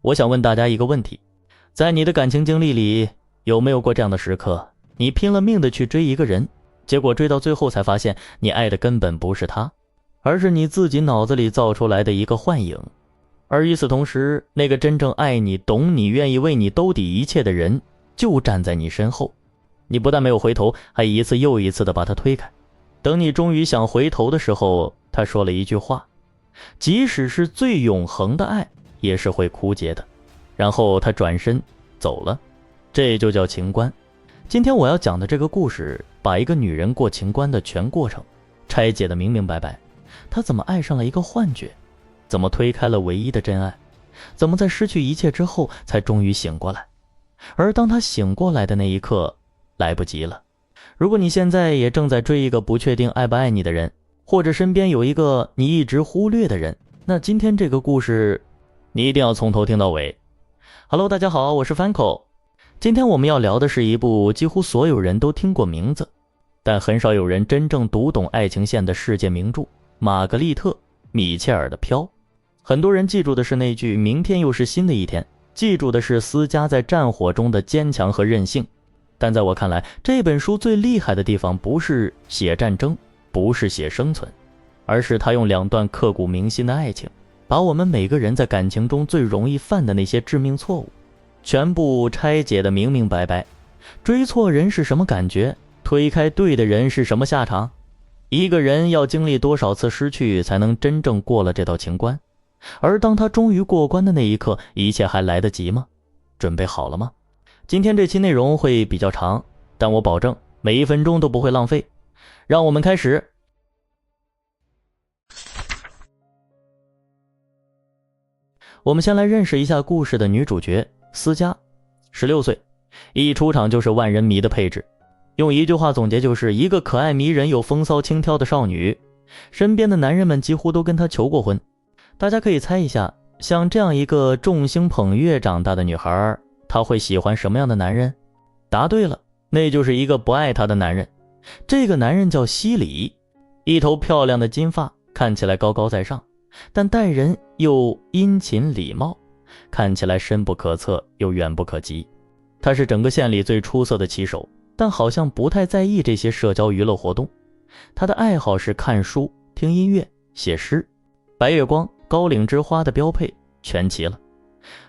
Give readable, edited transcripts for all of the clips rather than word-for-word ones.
我想问大家一个问题，在你的感情经历里，有没有过这样的时刻，你拼了命的去追一个人，结果追到最后才发现你爱的根本不是他，而是你自己脑子里造出来的一个幻影。而与此同时，那个真正爱你、懂你、愿意为你兜底一切的人就站在你身后，你不但没有回头，还一次又一次地把他推开。等你终于想回头的时候，他说了一句话，即使是最永恒的爱也是会枯竭的，然后他转身走了。这就叫情关。今天我要讲的这个故事，把一个女人过情关的全过程拆解得明明白白。她怎么爱上了一个幻觉，怎么推开了唯一的真爱，怎么在失去一切之后才终于醒过来。而当她醒过来的那一刻，来不及了。如果你现在也正在追一个不确定爱不爱你的人，或者身边有一个你一直忽略的人，那今天这个故事你一定要从头听到尾。Hello， 大家好，我是 Franco。 今天我们要聊的是一部几乎所有人都听过名字，但很少有人真正读懂爱情线的世界名著玛格丽特·米切尔的《飘》。很多人记住的是那句明天又是新的一天，记住的是思嘉在战火中的坚强和韧性。但在我看来，这本书最厉害的地方不是写战争，不是写生存，而是他用两段刻骨铭心的爱情，把我们每个人在感情中最容易犯的那些致命错误全部拆解得明明白白。追错人是什么感觉？推开对的人是什么下场？一个人要经历多少次失去才能真正过了这道情关？而当他终于过关的那一刻，一切还来得及吗？准备好了吗？今天这期内容会比较长，但我保证每一分钟都不会浪费。让我们开始。我们先来认识一下故事的女主角思嘉，16岁，一出场就是万人迷的配置。用一句话总结，就是一个可爱迷人又风骚轻佻的少女，身边的男人们几乎都跟她求过婚。大家可以猜一下，像这样一个众星捧月长大的女孩，她会喜欢什么样的男人？答对了，那就是一个不爱她的男人。这个男人叫西里，一头漂亮的金发，看起来高高在上，但待人又殷勤礼貌，看起来深不可测又远不可及。他是整个县里最出色的棋手，但好像不太在意这些社交娱乐活动。他的爱好是看书、听音乐、写诗，白月光、高岭之花的标配全齐了。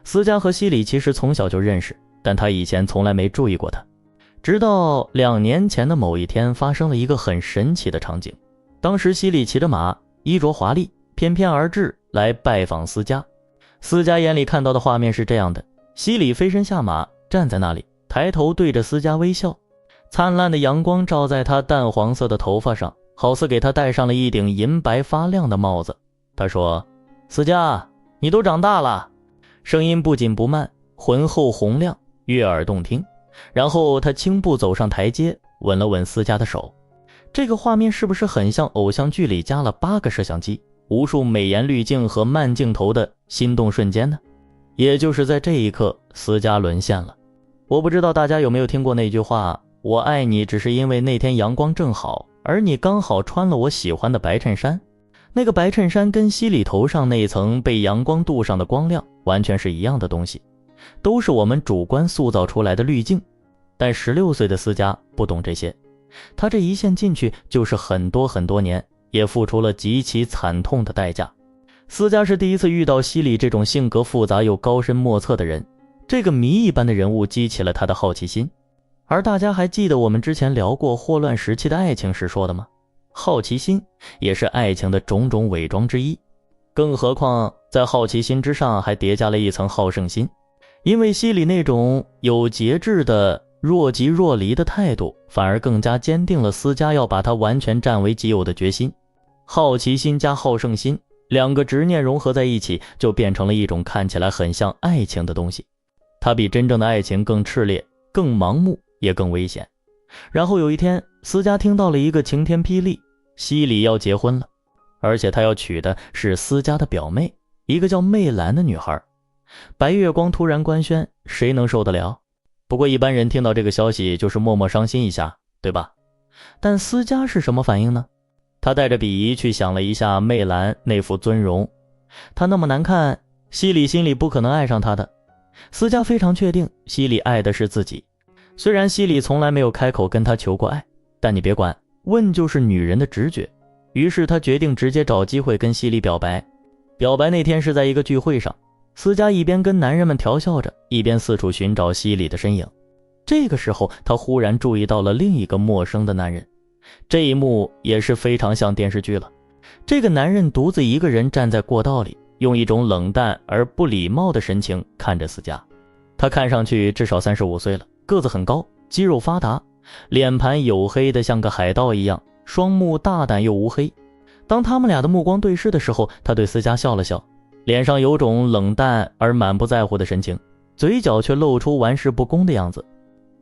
思嘉和西里其实从小就认识，但他以前从来没注意过他。直到2年前的某一天，发生了一个很神奇的场景。当时西里骑着马，衣着华丽，翩翩而至来拜访思嘉。思嘉眼里看到的画面是这样的：西里飞身下马，站在那里，抬头对着思嘉微笑，灿烂的阳光照在他淡黄色的头发上，好似给他戴上了一顶银白发亮的帽子。他说：思嘉，你都长大了。声音不紧不慢，浑厚洪亮，悦耳动听。然后他轻步走上台阶，吻了吻思嘉的手。这个画面是不是很像偶像剧里加了8个摄像机，无数美颜滤镜和慢镜头的心动瞬间呢？也就是在这一刻，思嘉沦陷了。我不知道大家有没有听过那句话，我爱你只是因为那天阳光正好，而你刚好穿了我喜欢的白衬衫。那个白衬衫跟西里头上那一层被阳光镀上的光亮完全是一样的东西，都是我们主观塑造出来的滤镜。但16岁的思嘉不懂这些，他这一陷进去就是很多年，也付出了极其惨痛的代价。思嘉是第一次遇到西里这种性格复杂又高深莫测的人，这个谜一般的人物激起了他的好奇心。而大家还记得我们之前聊过霍乱时期的爱情时说的吗？好奇心也是爱情的种种伪装之一，更何况在好奇心之上还叠加了一层好胜心。因为西里那种有节制的若即若离的态度，反而更加坚定了思嘉要把他完全占为己有的决心。好奇心加好胜心，两个执念融合在一起，就变成了一种看起来很像爱情的东西。它比真正的爱情更炽烈，更盲目，也更危险。然后有一天，思嘉听到了一个晴天霹雳，西里要结婚了，而且他要娶的是思嘉的表妹，一个叫媚兰的女孩。白月光突然官宣，谁能受得了？不过一般人听到这个消息就是默默伤心一下，对吧？但思嘉是什么反应呢？他带着鄙夷去想了一下媚兰那副尊容，她那么难看，西里心里不可能爱上他的。思佳非常确定西里爱的是自己，虽然西里从来没有开口跟他求过爱，但你别管，问就是女人的直觉。于是他决定直接找机会跟西里表白。表白那天是在一个聚会上，思佳一边跟男人们调笑着，一边四处寻找西里的身影。这个时候他忽然注意到了另一个陌生的男人，这一幕也是非常像电视剧了。这个男人独自一个人站在过道里，用一种冷淡而不礼貌的神情看着思佳。他看上去至少35岁了，个子很高，肌肉发达，脸盘黝黑的像个海盗一样，双目大胆又乌黑。当他们俩的目光对视的时候，他对思佳笑了笑，脸上有种冷淡而满不在乎的神情，嘴角却露出玩世不恭的样子。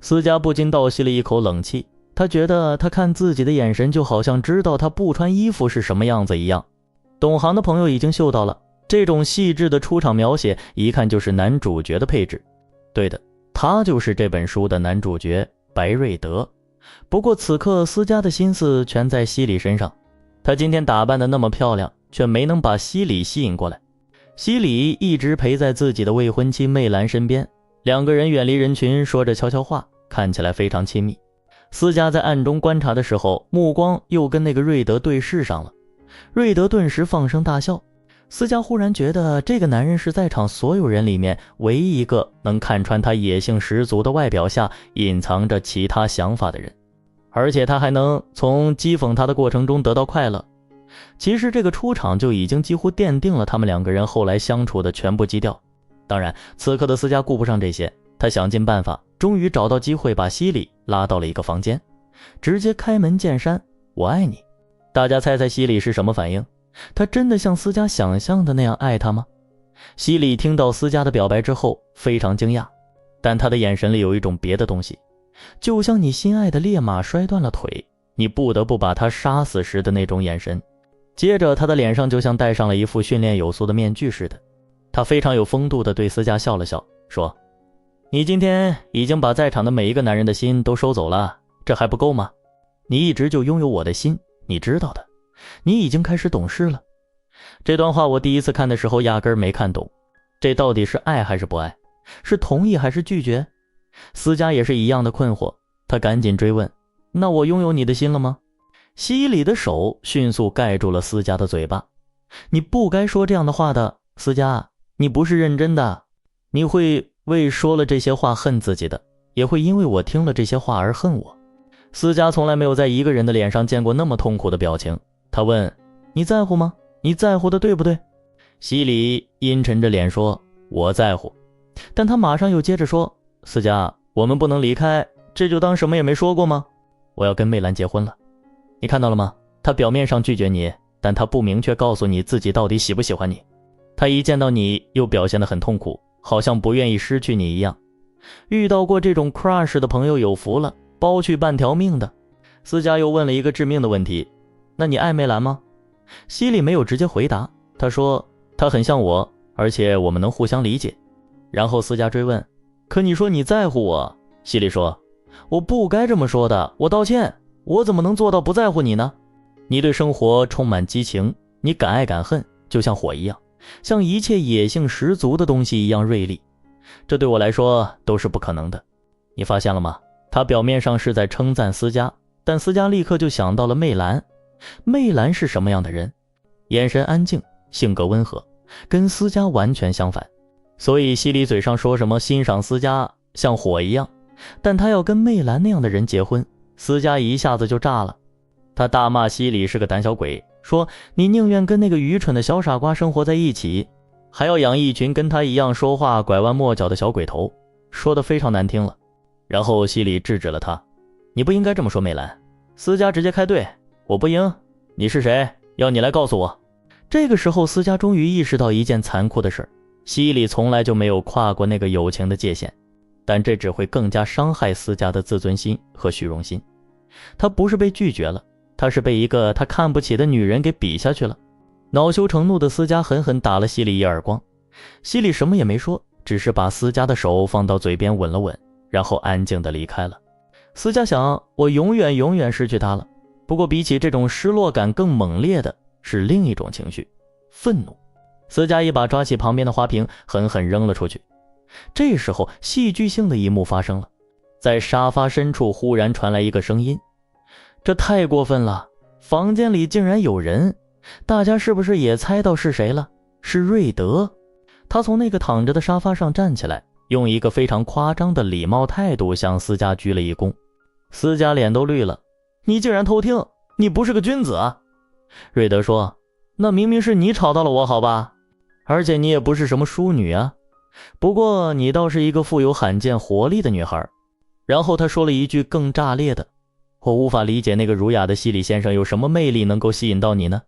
思佳不禁倒吸了一口冷气，他觉得他看自己的眼神就好像知道他不穿衣服是什么样子一样。懂行的朋友已经嗅到了，这种细致的出场描写一看就是男主角的配置。对的，他就是这本书的男主角白瑞德。不过此刻思佳的心思全在西里身上，他今天打扮得那么漂亮，却没能把西里吸引过来。西里一直陪在自己的未婚妻媚兰身边，两个人远离人群，说着悄悄话，看起来非常亲密。思佳在暗中观察的时候，目光又跟那个瑞德对视上了。瑞德顿时放声大笑。思佳忽然觉得这个男人是在场所有人里面唯一一个能看穿他野性十足的外表下隐藏着其他想法的人，而且他还能从讥讽他的过程中得到快乐。其实这个出场就已经几乎奠定了他们两个人后来相处的全部基调。当然此刻的思佳顾不上这些，他想尽办法，终于找到机会把西里拉到了一个房间，直接开门见山，我爱你。大家猜猜西里是什么反应？他真的像思佳想象的那样爱他吗？西里听到思佳的表白之后非常惊讶，但他的眼神里有一种别的东西，就像你心爱的烈马摔断了腿，你不得不把他杀死时的那种眼神。接着他的脸上就像戴上了一副训练有素的面具似的，他非常有风度地对思佳笑了笑，说：你今天已经把在场的每一个男人的心都收走了，这还不够吗？你一直就拥有我的心，你知道的，你已经开始懂事了。这段话我第一次看的时候压根儿没看懂，这到底是爱还是不爱？是同意还是拒绝？思佳也是一样的困惑，他赶紧追问：那我拥有你的心了吗？西里的手迅速盖住了思佳的嘴巴。你不该说这样的话的，思佳，你不是认真的，你会为说了这些话恨自己的，也会因为我听了这些话而恨我。思佳从来没有在一个人的脸上见过那么痛苦的表情，他问：你在乎吗？你在乎的对不对？西里阴沉着脸说：我在乎。但他马上又接着说：思佳，我们不能离开，这就当什么也没说过吗？我要跟媚兰结婚了。你看到了吗？他表面上拒绝你，但他不明确告诉你自己到底喜不喜欢你。他一见到你又表现得很痛苦，好像不愿意失去你一样。遇到过这种 crush 的朋友有福了，包去半条命的。思佳又问了一个致命的问题：那你爱媚兰吗？西里没有直接回答，他说他很像我，而且我们能互相理解。然后思佳追问：可你说你在乎我？西里说：我不该这么说的，我道歉，我怎么能做到不在乎你呢？你对生活充满激情，你敢爱敢恨，就像火一样，像一切野性十足的东西一样锐利，这对我来说都是不可能的。你发现了吗？他表面上是在称赞思佳，但思佳立刻就想到了媚兰。媚兰是什么样的人？眼神安静，性格温和，跟思佳完全相反。所以西里嘴上说什么欣赏思佳像火一样，但他要跟媚兰那样的人结婚，思佳一下子就炸了。他大骂西里是个胆小鬼，说你宁愿跟那个愚蠢的小傻瓜生活在一起，还要养一群跟他一样说话拐弯抹角的小鬼头，说得非常难听了。然后西里制止了他：你不应该这么说媚兰。思佳直接开队：我不赢，你是谁？要你来告诉我。这个时候思佳终于意识到一件残酷的事，西里从来就没有跨过那个友情的界限，但这只会更加伤害思佳的自尊心和虚荣心。他不是被拒绝了，他是被一个他看不起的女人给比下去了。恼羞成怒的思佳狠狠打了西里一耳光，西里什么也没说，只是把思佳的手放到嘴边吻了吻，然后安静地离开了。思佳想，我永远失去他了。不过比起这种失落感更猛烈的是另一种情绪，愤怒。思佳一把抓起旁边的花瓶，狠狠扔了出去。这时候戏剧性的一幕发生了，在沙发深处忽然传来一个声音，这太过分了，房间里竟然有人，大家是不是也猜到是谁了？是瑞德。他从那个躺着的沙发上站起来，用一个非常夸张的礼貌态度向思佳鞠了一躬。思佳脸都绿了，你竟然偷听，你不是个君子啊！瑞德说，那明明是你吵到了我好吧，而且你也不是什么淑女啊，不过你倒是一个富有罕见活力的女孩。然后他说了一句更炸裂的，我无法理解那个儒雅的西里先生有什么魅力能够吸引到你呢？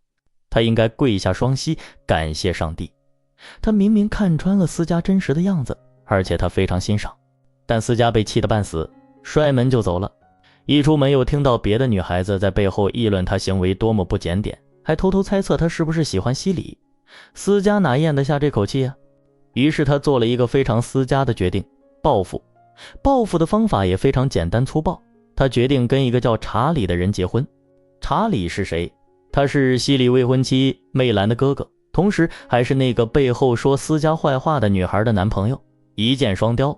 他应该跪下双膝感谢上帝。他明明看穿了思佳真实的样子，而且他非常欣赏，但思佳被气得半死，摔门就走了。一出门又听到别的女孩子在背后议论他行为多么不检点，还偷偷猜测他是不是喜欢西里。思佳哪咽得下这口气啊？于是他做了一个非常思佳的决定，报复。报复的方法也非常简单粗暴，他决定跟一个叫查理的人结婚。查理是谁？他是西里未婚妻媚兰的哥哥，同时还是那个背后说思佳坏话的女孩的男朋友，一箭双雕。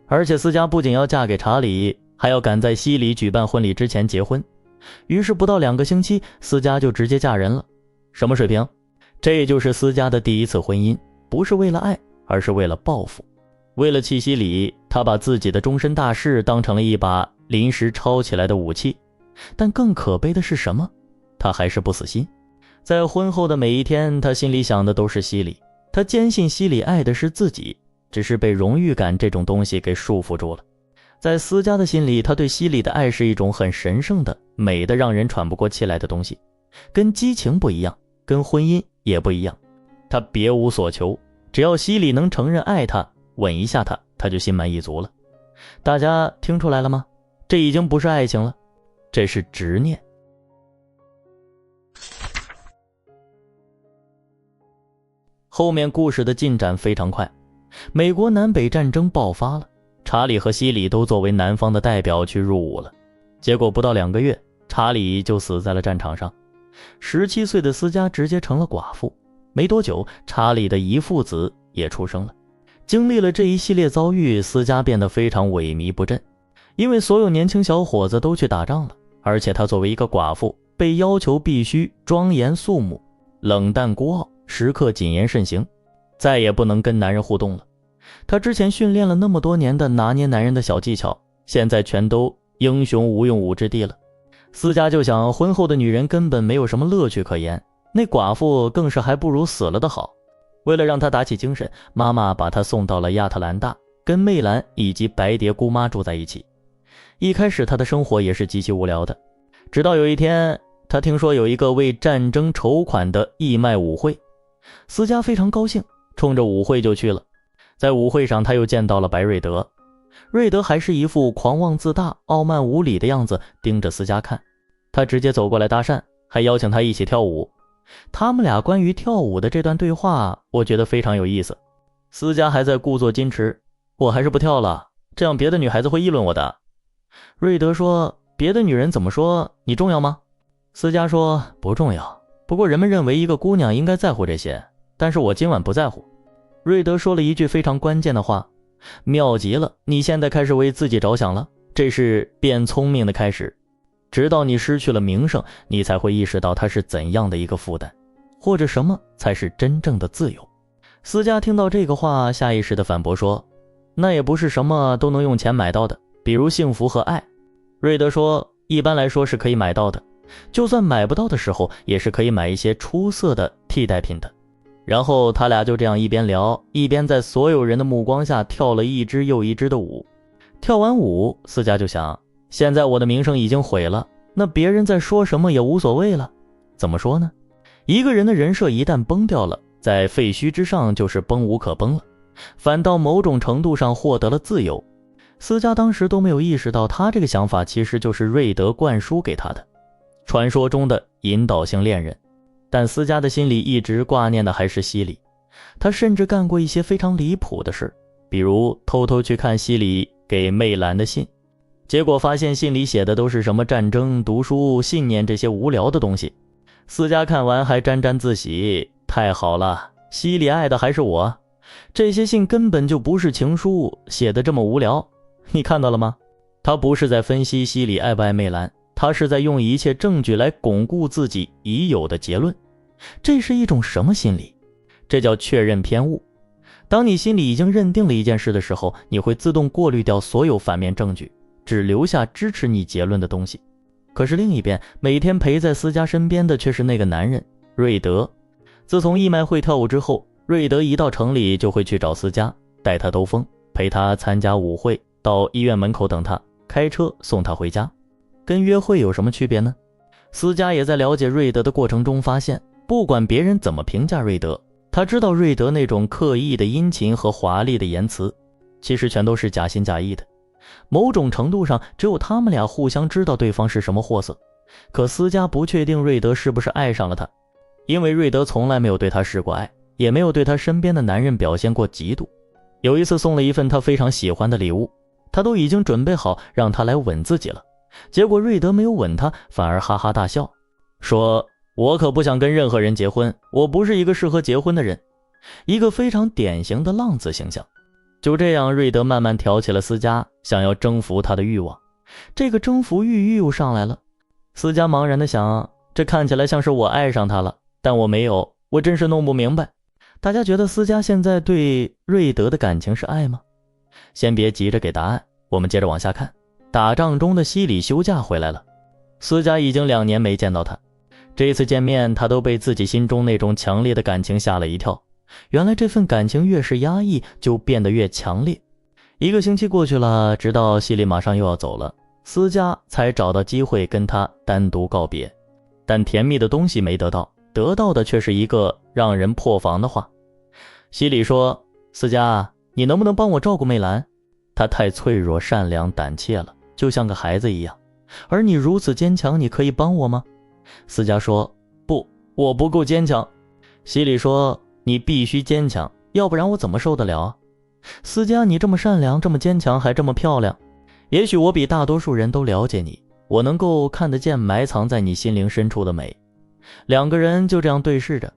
而且思佳不仅要嫁给查理，还要赶在西里举办婚礼之前结婚。于是不到2个星期，思佳就直接嫁人了。什么水平？这就是思佳的第一次婚姻，不是为了爱，而是为了报复。为了气西里，他把自己的终身大事当成了一把临时抄起来的武器。但更可悲的是什么？他还是不死心。在婚后的每一天，他心里想的都是西里，他坚信西里爱的是自己，只是被荣誉感这种东西给束缚住了。在思佳的心里，他对西里的爱是一种很神圣的、美的让人喘不过气来的东西，跟激情不一样，跟婚姻也不一样。他别无所求，只要西里能承认爱他，吻一下他，他就心满意足了。大家听出来了吗？这已经不是爱情了，这是执念。后面故事的进展非常快，美国南北战争爆发了，查理和西里都作为南方的代表去入伍了。结果不到2个月，查理就死在了战场上。17岁的思佳直接成了寡妇。没多久，查理的遗腹子也出生了。经历了这一系列遭遇，思佳变得非常萎靡不振，因为所有年轻小伙子都去打仗了，而且她作为一个寡妇，被要求必须庄严肃穆、冷淡孤傲，时刻谨言慎行，再也不能跟男人互动了。她之前训练了那么多年的拿捏男人的小技巧，现在全都英雄无用武之地了。思佳就想，婚后的女人根本没有什么乐趣可言，那寡妇更是还不如死了的好。为了让她打起精神，妈妈把她送到了亚特兰大，跟媚兰以及白蝶姑妈住在一起。一开始她的生活也是极其无聊的，直到有一天，她听说有一个为战争筹款的义卖舞会。思佳非常高兴，冲着舞会就去了。在舞会上，她又见到了白瑞德。瑞德还是一副狂妄自大、傲慢无礼的样子，盯着思佳看。他直接走过来搭讪，还邀请她一起跳舞。他们俩关于跳舞的这段对话，我觉得非常有意思。思佳还在故作矜持，我还是不跳了，这样别的女孩子会议论我的。瑞德说，别的女人怎么说，你重要吗？思佳说，不重要，不过人们认为一个姑娘应该在乎这些，但是我今晚不在乎。瑞德说了一句非常关键的话，妙极了，你现在开始为自己着想了，这是变聪明的开始。直到你失去了名声，你才会意识到它是怎样的一个负担，或者什么才是真正的自由。思佳听到这个话，下意识地反驳说，那也不是什么都能用钱买到的，比如幸福和爱。瑞德说，一般来说是可以买到的，就算买不到的时候，也是可以买一些出色的替代品的。然后他俩就这样一边聊，一边在所有人的目光下跳了一支又一支的舞。跳完舞，思佳就想，现在我的名声已经毁了，那别人在说什么也无所谓了。怎么说呢？一个人的人设一旦崩掉了，在废墟之上就是崩无可崩了，反倒某种程度上获得了自由。思佳当时都没有意识到，他这个想法其实就是瑞德灌输给他的，传说中的引导性恋人。但思佳的心里一直挂念的还是西里，他甚至干过一些非常离谱的事，比如偷偷去看西里给媚兰的信，结果发现信里写的都是什么战争、读书、信念这些无聊的东西。思佳看完还沾沾自喜，太好了，西里爱的还是我，这些信根本就不是情书，写的这么无聊。你看到了吗？他不是在分析西里爱不爱媚兰，他是在用一切证据来巩固自己已有的结论。这是一种什么心理？这叫确认偏误。当你心里已经认定了一件事的时候，你会自动过滤掉所有反面证据，只留下支持你结论的东西。可是另一边，每天陪在思佳身边的却是那个男人瑞德。自从义卖会跳舞之后，瑞德一到城里就会去找思佳，带她兜风，陪她参加舞会，到医院门口等她，开车送她回家。跟约会有什么区别呢？思佳也在了解瑞德的过程中发现，不管别人怎么评价瑞德，他知道瑞德那种刻意的殷勤和华丽的言辞，其实全都是假心假意的。某种程度上，只有他们俩互相知道对方是什么货色。可思佳不确定瑞德是不是爱上了他，因为瑞德从来没有对他示过爱，也没有对他身边的男人表现过嫉妒。有一次送了一份他非常喜欢的礼物，他都已经准备好让他来吻自己了，结果瑞德没有吻他，反而哈哈大笑，说我可不想跟任何人结婚，我不是一个适合结婚的人。一个非常典型的浪子形象。就这样，瑞德慢慢挑起了思佳想要征服他的欲望。这个征服欲又上来了。思佳茫然地想，这看起来像是我爱上他了，但我没有，我真是弄不明白。大家觉得思佳现在对瑞德的感情是爱吗？先别急着给答案，我们接着往下看。打仗中的西里休假回来了，思佳已经2年没见到他。这次见面，他都被自己心中那种强烈的感情吓了一跳。原来这份感情越是压抑，就变得越强烈。1个星期过去了，直到西里马上又要走了，思佳才找到机会跟他单独告别。但甜蜜的东西没得到，得到的却是一个让人破防的话。西里说，思佳，你能不能帮我照顾媚兰？她太脆弱、善良、胆怯了，就像个孩子一样。而你如此坚强，你可以帮我吗？思佳说，不，我不够坚强。西里说，你必须坚强，要不然我怎么受得了啊？思佳，你这么善良，这么坚强，还这么漂亮，也许我比大多数人都了解你，我能够看得见埋藏在你心灵深处的美。2个人就这样对视着，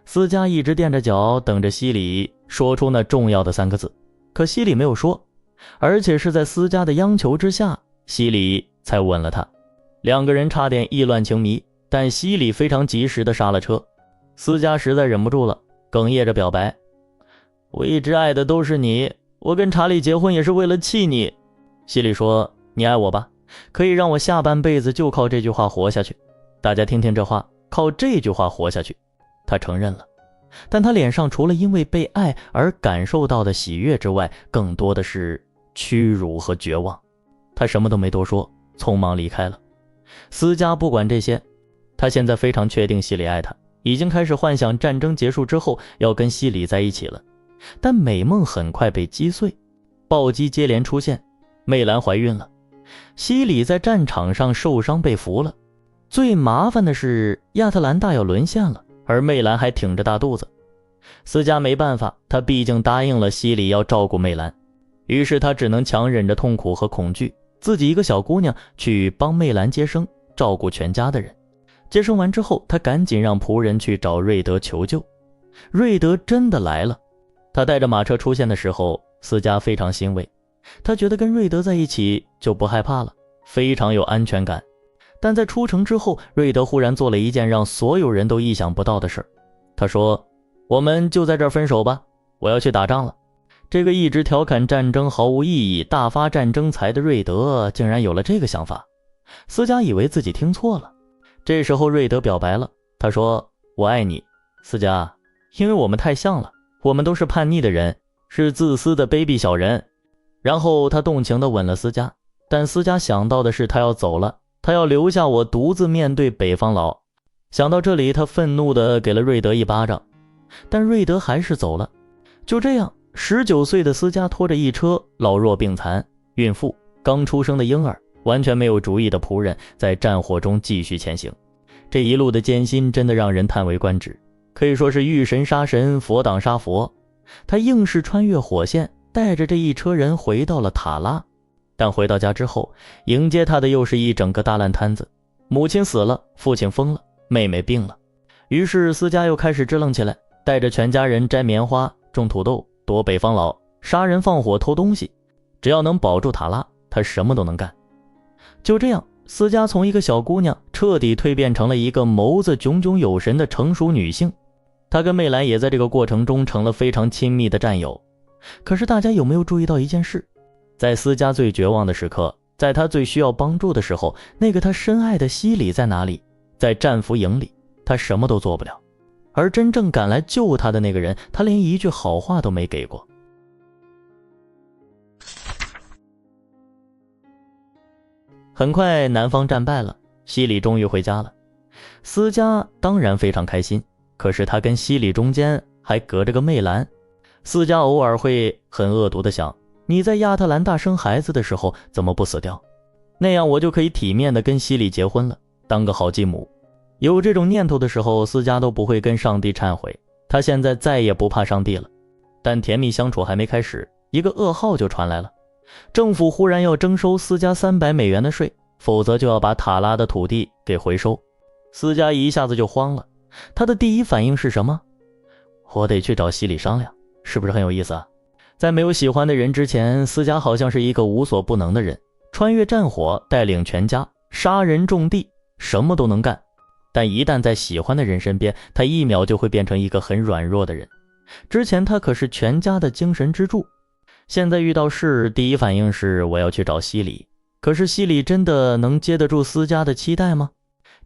思佳一直垫着脚等着西里说出那重要的3个字，可西里没有说，而且是在思佳的央求之下，西里才吻了她。2个人差点意乱情迷，但西里非常及时地刹了车。思佳实在忍不住了，哽咽着表白，我一直爱的都是你，我跟查理结婚也是为了气你。西里说，你爱我吧，可以让我下半辈子就靠这句话活下去。大家听听这话，靠这句话活下去。他承认了，但他脸上除了因为被爱而感受到的喜悦之外，更多的是屈辱和绝望。他什么都没多说，匆忙离开了。思佳不管这些，他现在非常确定西里爱他，已经开始幻想战争结束之后要跟西里在一起了。但美梦很快被击碎，暴击接连出现，媚兰怀孕了，西里在战场上受伤被俘了。最麻烦的是亚特兰大要沦陷了，而媚兰还挺着大肚子。思佳没办法，他毕竟答应了西里要照顾媚兰，于是他只能强忍着痛苦和恐惧，自己一个小姑娘去帮媚兰接生，照顾全家的人。接生完之后，他赶紧让仆人去找瑞德求救。瑞德真的来了，他带着马车出现的时候，思佳非常欣慰，他觉得跟瑞德在一起就不害怕了，非常有安全感。但在出城之后，瑞德忽然做了一件让所有人都意想不到的事。他说，我们就在这儿分手吧，我要去打仗了。这个一直调侃战争毫无意义、大发战争财的瑞德竟然有了这个想法。思佳以为自己听错了。这时候瑞德表白了，他说，我爱你，思佳，因为我们太像了，我们都是叛逆的人，是自私的卑鄙小人。然后他动情地吻了思佳，但思佳想到的是他要走了，他要留下我独自面对北方佬。想到这里，他愤怒地给了瑞德一巴掌，但瑞德还是走了。就这样，19岁的思佳拖着一车老弱病残、孕妇、刚出生的婴儿，完全没有主意的仆人，在战火中继续前行。这一路的艰辛真的让人叹为观止，可以说是遇神杀神，佛挡杀佛。他硬是穿越火线，带着这一车人回到了塔拉。但回到家之后，迎接他的又是一整个大烂摊子。母亲死了，父亲疯了，妹妹病了。于是思佳又开始支棱起来，带着全家人摘棉花、种土豆、躲北方佬、杀人放火、偷东西，只要能保住塔拉，他什么都能干。就这样，思佳从一个小姑娘彻底蜕变成了一个眸子炯炯有神的成熟女性。她跟媚兰也在这个过程中成了非常亲密的战友。可是大家有没有注意到一件事？在思佳最绝望的时刻，在她最需要帮助的时候，那个她深爱的西里在哪里？在战俘营里，她什么都做不了。而真正赶来救她的那个人，她连一句好话都没给过。很快南方战败了，西里终于回家了。思佳当然非常开心，可是他跟西里中间还隔着个媚兰。思佳偶尔会很恶毒地想，你在亚特兰大生孩子的时候怎么不死掉？那样我就可以体面地跟西里结婚了，当个好继母。有这种念头的时候，思佳都不会跟上帝忏悔，他现在再也不怕上帝了。但甜蜜相处还没开始，一个噩耗就传来了。政府忽然要征收思佳300美元的税，否则就要把塔拉的土地给回收。思佳一下子就慌了，他的第一反应是什么？我得去找西里商量，是不是很有意思啊？在没有喜欢的人之前，思佳好像是一个无所不能的人，穿越战火，带领全家，杀人种地，什么都能干。但一旦在喜欢的人身边，他一秒就会变成一个很软弱的人。之前他可是全家的精神支柱，现在遇到事，第一反应是我要去找西里。可是西里真的能接得住思佳的期待吗？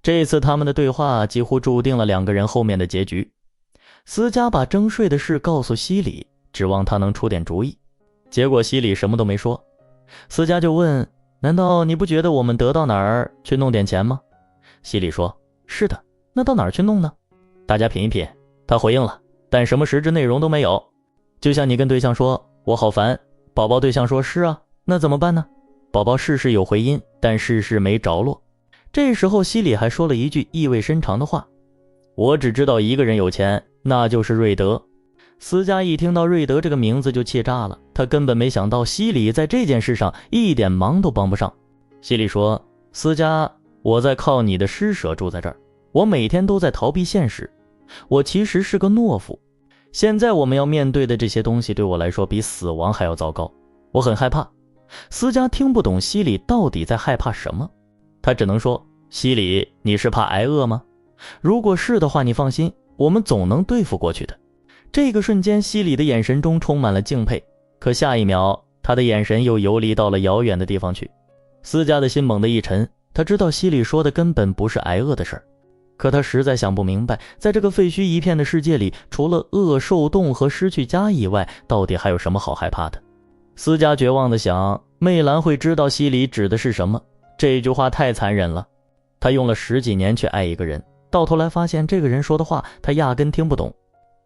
这次他们的对话几乎注定了两个人后面的结局。思佳把征税的事告诉西里，指望他能出点主意。结果西里什么都没说。思佳就问，难道你不觉得我们得到哪儿去弄点钱吗？西里说，是的，那到哪儿去弄呢？大家品一品。他回应了，但什么实质内容都没有。就像你跟对象说，我好烦，宝宝对象说，是啊，那怎么办呢？宝宝事事有回音，但事事没着落。这时候西里还说了一句意味深长的话，我只知道一个人有钱，那就是瑞德。思佳一听到瑞德这个名字就气炸了，他根本没想到西里在这件事上一点忙都帮不上。西里说，思佳，我在靠你的施舍住在这儿，我每天都在逃避现实，我其实是个懦夫。现在我们要面对的这些东西对我来说比死亡还要糟糕，我很害怕。思佳听不懂西里到底在害怕什么，他只能说，西里，你是怕挨饿吗？如果是的话，你放心，我们总能对付过去的。这个瞬间，西里的眼神中充满了敬佩，可下一秒，他的眼神又游离到了遥远的地方去。思佳的心猛地一沉，他知道西里说的根本不是挨饿的事儿，可他实在想不明白，在这个废墟一片的世界里，除了饿、受冻和失去家以外，到底还有什么好害怕的？思佳绝望地想，媚兰会知道西里指的是什么？这句话太残忍了。他用了10几年去爱一个人，到头来发现这个人说的话他压根听不懂，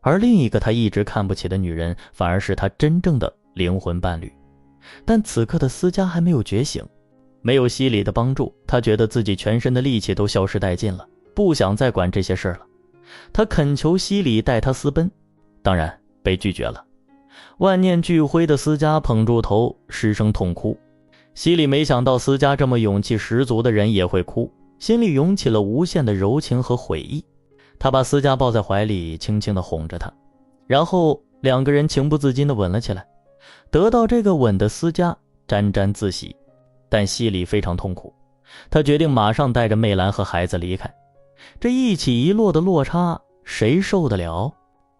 而另一个他一直看不起的女人，反而是他真正的灵魂伴侣。但此刻的思佳还没有觉醒，没有西里的帮助，他觉得自己全身的力气都消失殆尽了，不想再管这些事了。他恳求西里带他私奔，当然被拒绝了。万念俱灰的思佳捧住头，失声痛哭。西里没想到思佳这么勇气十足的人也会哭，心里涌起了无限的柔情和悔意。他把思佳抱在怀里，轻轻地哄着她，然后两个人情不自禁地吻了起来。得到这个吻的思佳沾沾自喜，但西里非常痛苦，他决定马上带着媚兰和孩子离开。这一起一落的落差，谁受得了？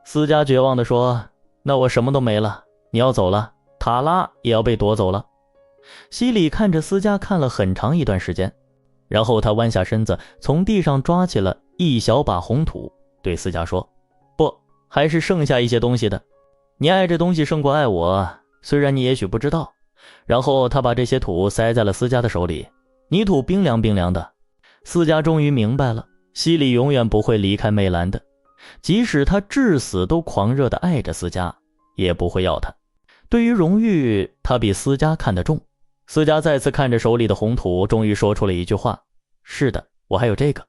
思佳绝望地说，那我什么都没了，你要走了，塔拉也要被夺走了。西里看着思佳看了很长一段时间，然后他弯下身子，从地上抓起了一小把红土，对思佳说，不，还是剩下一些东西的，你爱这东西胜过爱我，虽然你也许不知道。然后他把这些土塞在了思佳的手里，泥土冰凉冰凉的。思佳终于明白了，西里永远不会离开媚兰的，即使他至死都狂热地爱着思佳，也不会要她。对于荣誉，他比思佳看得重。思佳再次看着手里的红土，终于说出了一句话，是的，我还有这个。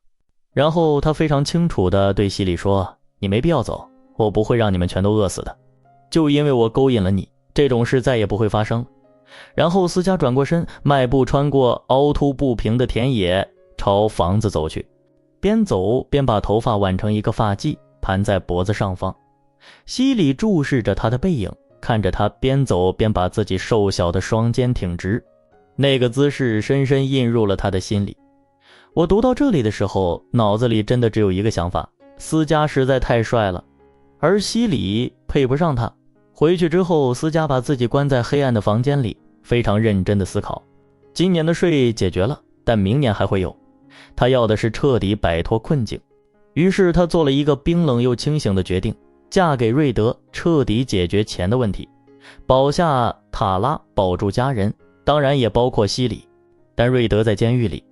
然后他非常清楚地对西里说，你没必要走，我不会让你们全都饿死的，就因为我勾引了你，这种事再也不会发生。然后思佳转过身，迈步穿过凹凸不平的田野，朝房子走去，边走边把头发挽成一个发髻，盘在脖子上方，西里注视着他的背影，看着他边走边把自己瘦小的双肩挺直，那个姿势深深印入了他的心里。我读到这里的时候，脑子里真的只有一个想法，思嘉实在太帅了，而西里配不上他。回去之后，思嘉把自己关在黑暗的房间里，非常认真的思考。今年的税解决了，但明年还会有。他要的是彻底摆脱困境。于是他做了一个冰冷又清醒的决定，嫁给瑞德，彻底解决钱的问题，保下塔拉，保住家人，当然也包括西里。但瑞德在监狱里。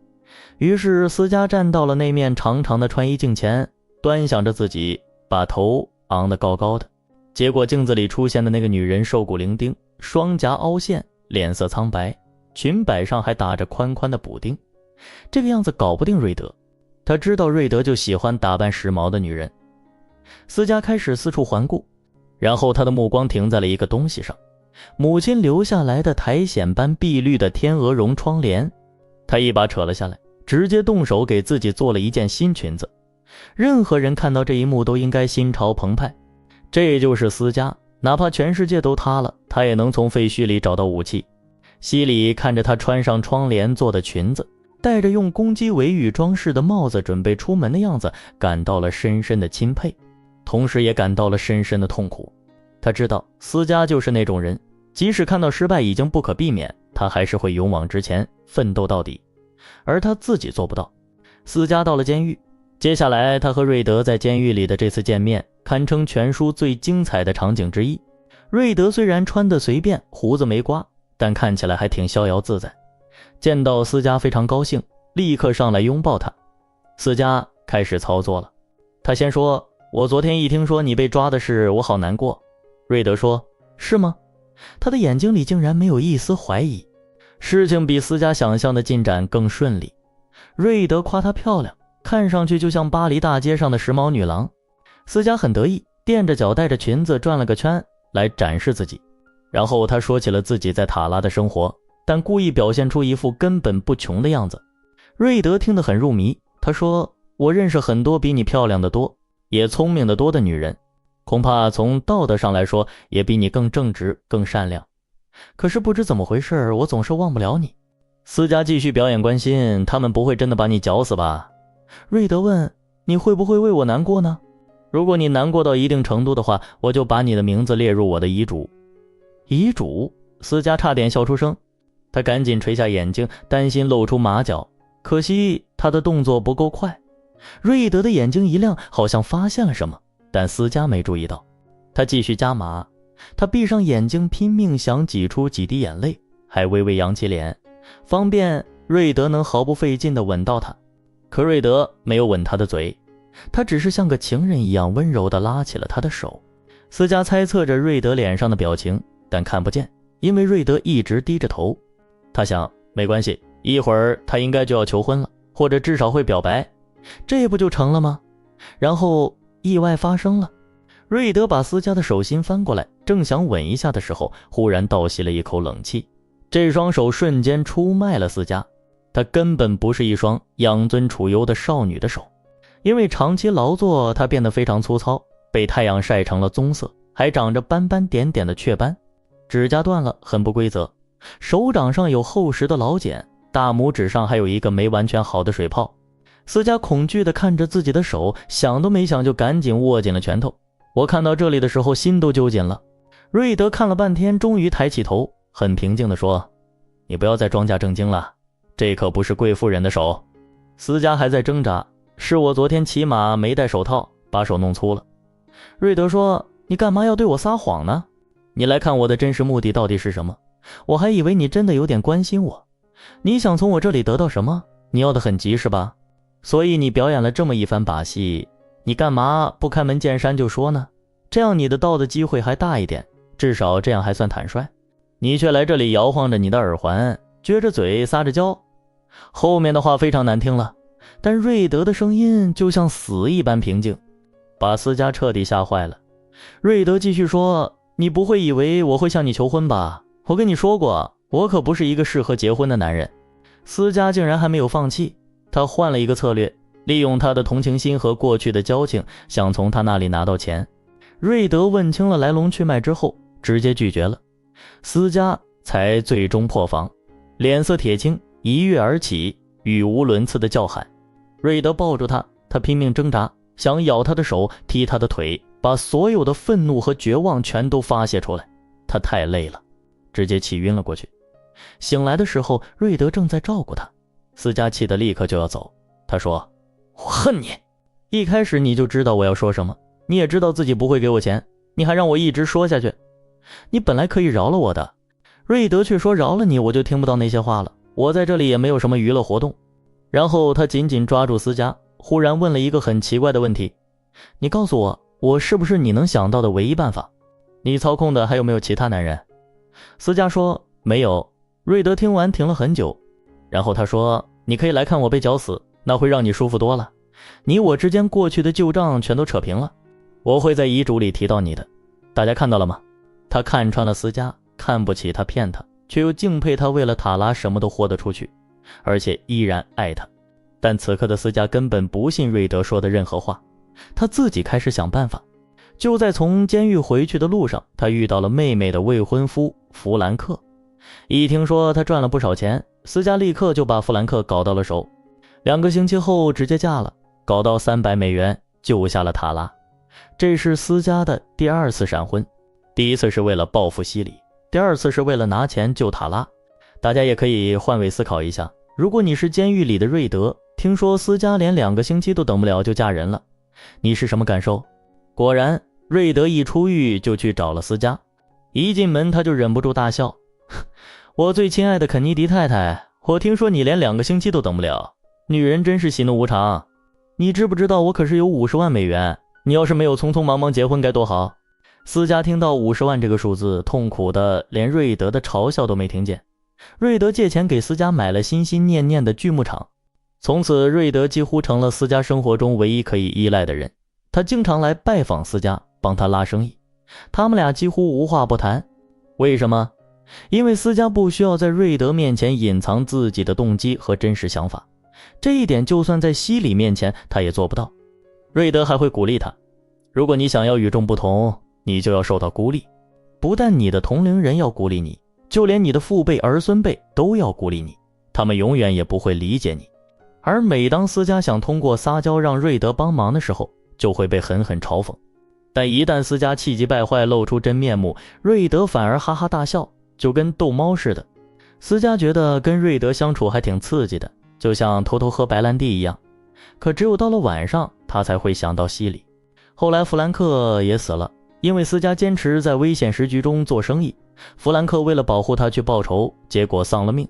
于是思嘉站到了那面长长的穿衣镜前，端详着自己，把头昂得高高的。结果镜子里出现的那个女人瘦骨伶仃，双颊凹陷，脸色苍白，裙摆上还打着宽宽的补丁。这个样子搞不定瑞德，他知道瑞德就喜欢打扮时髦的女人。思嘉开始四处环顾，然后他的目光停在了一个东西上，母亲留下来的苔藓般碧绿的天鹅绒窗帘。他一把扯了下来，直接动手给自己做了一件新裙子。任何人看到这一幕都应该心潮澎湃。这就是思嘉，哪怕全世界都塌了，他也能从废墟里找到武器。西里看着他穿上窗帘做的裙子，戴着用公鸡尾羽装饰的帽子准备出门的样子，感到了深深的钦佩，同时也感到了深深的痛苦。他知道思嘉就是那种人，即使看到失败已经不可避免，他还是会勇往直前，奋斗到底，而他自己做不到。思嘉到了监狱，接下来他和瑞德在监狱里的这次见面堪称全书最精彩的场景之一。瑞德虽然穿得随便，胡子没刮，但看起来还挺逍遥自在。见到思嘉非常高兴，立刻上来拥抱他。思嘉开始操作了，他先说，我昨天一听说你被抓的事，我好难过。瑞德说，是吗？他的眼睛里竟然没有一丝怀疑。事情比思嘉想象的进展更顺利。瑞德夸她漂亮，看上去就像巴黎大街上的时髦女郎。思嘉很得意，垫着脚带着裙子转了个圈来展示自己。然后他说起了自己在塔拉的生活，但故意表现出一副根本不穷的样子。瑞德听得很入迷，他说，我认识很多比你漂亮的多，也聪明的多的女人，恐怕从道德上来说也比你更正直更善良，可是不知怎么回事，我总是忘不了你。思嘉继续表演关心，他们不会真的把你绞死吧？瑞德问，你会不会为我难过呢？如果你难过到一定程度的话，我就把你的名字列入我的遗嘱。遗嘱？思嘉差点笑出声，他赶紧垂下眼睛，担心露出马脚，可惜他的动作不够快。瑞德的眼睛一亮，好像发现了什么，但思嘉没注意到。他继续加码，他闭上眼睛，拼命想挤出几滴眼泪，还微微扬起脸，方便瑞德能毫不费劲地吻到他。可瑞德没有吻他的嘴，他只是像个情人一样温柔地拉起了他的手。思嘉猜测着瑞德脸上的表情，但看不见，因为瑞德一直低着头。他想，没关系，一会儿他应该就要求婚了，或者至少会表白，这不就成了吗？然后意外发生了，瑞德把思嘉的手心翻过来，正想吻一下的时候，忽然倒吸了一口冷气。这双手瞬间出卖了思嘉，她根本不是一双养尊处优的少女的手，因为长期劳作，她变得非常粗糙，被太阳晒成了棕色，还长着斑斑点点的雀斑，指甲断了，很不规则，手掌上有厚实的老茧，大拇指上还有一个没完全好的水泡。思嘉恐惧地看着自己的手，想都没想就赶紧握紧了拳头。我看到这里的时候心都揪紧了。瑞德看了半天，终于抬起头，很平静地说，你不要再装假正经了，这可不是贵妇人的手。思嘉还在挣扎，是我昨天骑马没戴手套，把手弄粗了。瑞德说，你干嘛要对我撒谎呢？你来看我的真实目的到底是什么？我还以为你真的有点关心我。你想从我这里得到什么？你要的很急是吧？所以你表演了这么一番把戏，你干嘛不开门见山就说呢？这样你的到的机会还大一点，至少这样还算坦率。你却来这里摇晃着你的耳环，撅着嘴撒着娇。后面的话非常难听了，但瑞德的声音就像死一般平静，把思嘉彻底吓坏了。瑞德继续说，你不会以为我会向你求婚吧？我跟你说过，我可不是一个适合结婚的男人。思嘉竟然还没有放弃，他换了一个策略，利用他的同情心和过去的交情，想从他那里拿到钱。瑞德问清了来龙去脉之后，直接拒绝了。思佳才最终破防，脸色铁青，一跃而起，语无伦次的叫喊。瑞德抱住他，他拼命挣扎，想咬他的手，踢他的腿，把所有的愤怒和绝望全都发泄出来。他太累了，直接气晕了过去。醒来的时候，瑞德正在照顾他。思佳气得立刻就要走，他说：我恨你，一开始你就知道我要说什么，你也知道自己不会给我钱，你还让我一直说下去，你本来可以饶了我的。瑞德却说饶了你我就听不到那些话了，我在这里也没有什么娱乐活动。然后他紧紧抓住思佳，忽然问了一个很奇怪的问题：你告诉我，我是不是你能想到的唯一办法？你操控的还有没有其他男人？思佳说没有。瑞德听完停了很久，然后他说：你可以来看我被绞死，那会让你舒服多了，你我之间过去的旧账全都扯平了，我会在遗嘱里提到你的。大家看到了吗？他看穿了思佳，看不起他，骗他，却又敬佩他为了塔拉什么都豁得出去，而且依然爱他。但此刻的思佳根本不信瑞德说的任何话，他自己开始想办法。就在从监狱回去的路上，他遇到了妹妹的未婚夫弗兰克。一听说他赚了不少钱，思佳立刻就把弗兰克搞到了手，2个星期后直接嫁了，搞到300美元救下了塔拉。这是思佳的第2次闪婚，第一次是为了报复西里，第2次是为了拿钱救塔拉。大家也可以换位思考一下，如果你是监狱里的瑞德，听说思佳连2个星期都等不了就嫁人了，你是什么感受？果然，瑞德一出狱就去找了思佳，一进门他就忍不住大笑：我最亲爱的肯尼迪太太，我听说你连2个星期都等不了，女人真是喜怒无常。你知不知道我可是有50万美元，你要是没有匆匆忙忙结婚该多好。思佳听到50万这个数字，痛苦的连瑞德的嘲笑都没听见。瑞德借钱给思佳买了心心念念的锯木厂，从此瑞德几乎成了思佳生活中唯一可以依赖的人。他经常来拜访思佳，帮他拉生意，他们俩几乎无话不谈。为什么？因为思佳不需要在瑞德面前隐藏自己的动机和真实想法，这一点就算在西里面前他也做不到。瑞德还会鼓励他，如果你想要与众不同，你就要受到孤立，不但你的同龄人要孤立你，就连你的父辈儿孙辈都要孤立你，他们永远也不会理解你。而每当思佳想通过撒娇让瑞德帮忙的时候，就会被狠狠嘲讽。但一旦思佳气急败坏露出真面目，瑞德反而哈哈大笑，就跟逗猫似的。思佳觉得跟瑞德相处还挺刺激的，就像偷偷喝白兰地一样。可只有到了晚上，他才会想到西里。后来弗兰克也死了，因为思佳坚持在危险时局中做生意，弗兰克为了保护他去报仇，结果丧了命。